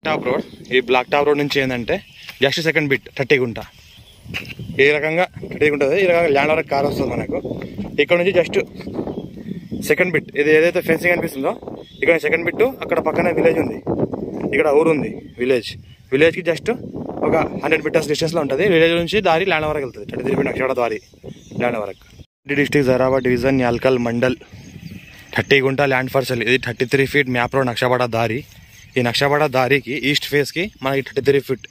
Top road. ఈ black top road నుంచి ఏంటంటే జస్ట్ సెకండ్ బిట్ 30 గుంట. ఈ రకంగా 30 ఉంటుంది. ఈ రకంగా ల్యాండ్ వరకు కార్ వస్తుంది మనకు. ఇక్కడ నుంచి జస్ట్ సెకండ్ బిట్, ఇది ఏదైతే ఫెన్సింగ్ అనిపిస్తుందో ఇక్కడ సెకండ్ బిట్. అక్కడ పక్కనే విలేజ్ ఉంది, ఇక్కడ ఊరు ఉంది. విలేజ్కి జస్ట్ ఒక 100 మీటర్స్ డిస్టెన్స్లో ఉంటుంది. విలేజ్ నుంచి దారి ల్యాండ్ వరకు వెళ్తుంది. 33 feet నక్షవాడ దారి ల్యాండ్ వరకు. డిస్ట్రిక్ట్ జరాబాద్ డివిజన్ యాల్కల్ మండల్ 30 గుంట ల్యాండ్ పార్సల్. ఇది 33 feet మ్యాప్ రోడ్ నక్షవాడ దారి. ఈ నక్షవాడ దారికి ఈస్ట్ ఫేస్కి మనకి 33 feet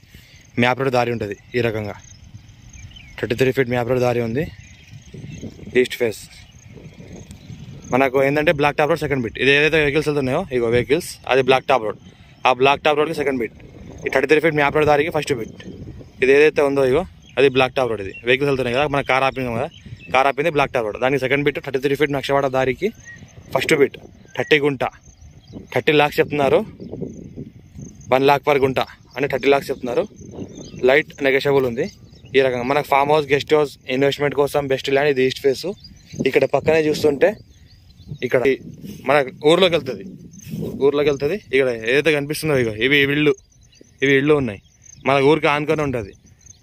మ్యాప్ రోడ్ దారి ఉంటుంది. ఈ రకంగా 33 feet మ్యాప్ రోడ్ దారి ఉంది ఈస్ట్ ఫేస్. మనకు ఏంటంటే black top road second bit. ఇది ఏదైతే వెహికల్స్ వెళ్తున్నాయో ఇగో వెహికల్స్, అది బ్లాక్ టాప్ రోడ్. ఆ బ్లాక్ టాప్ రోడ్కి సెకండ్ బిట్. ఈ 33 feet మ్యాప్ రోడ్ దారికి ఫస్ట్ బిట్. ఇది ఏదైతే ఉందో ఇగో అది బ్లాక్ టాప్ రోడ్. ఇది వెహికల్స్ వెళ్తున్నాయి కదా, మన కార్ ఆపింది కదా, కార్ ఆపింది బ్లాక్ టాప్ రోడ్. దానికి సెకండ్ బిట్ 33 feet నక్షవాడ దారికి ఫస్ట్ బిట్. 30 గుంట 30 lakhs చెప్తున్నారు. 1 lakh per గుంట అంటే 30 lakhs చెప్తున్నారు. లైట్ నెగోషియబుల్ ఉంది. ఈ రకంగా మనకు farm house, guest house, investment కోసం బెస్ట్ ల్యాండ్. ఇది ఈస్ట్ ఫేస్. ఇక్కడ పక్కనే చూస్తుంటే ఇక్కడ మన ఊర్లోకి వెళ్తుంది. ఇక్కడ ఏదైతే కనిపిస్తుందో ఇక ఇవి ఇళ్ళు ఉన్నాయి. మన ఊరికి ఆనుకొని ఉంటుంది.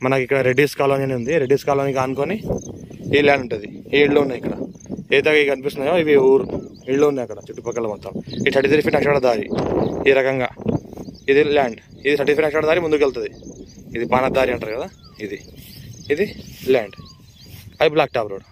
మనకి ఇక్కడ రెడ్డిస్ కాలనీ అని ఉంది. రెడ్డిస్ కాలనీకి ఆనుకొని ఈ ల్యాండ్ ఉంటుంది. ఈ ఇళ్ళు ఉన్నాయి. ఇక్కడ ఏదైతే కనిపిస్తున్నాయో ఇవి ఊరు ఇళ్ళు ఉన్నాయి అక్కడ చుట్టుపక్కల మొత్తం. ఈ 33 feet నక్షవాడ దారి ఈ రకంగా ఇది ల్యాండ్. ఇది 33 feet నక్షవాడ దారి ముందుకు వెళ్తుంది. ఇది బాణదారి అంటారు కదా, ఇది ల్యాండ్. అది బ్లాక్ టాప్ రోడ్.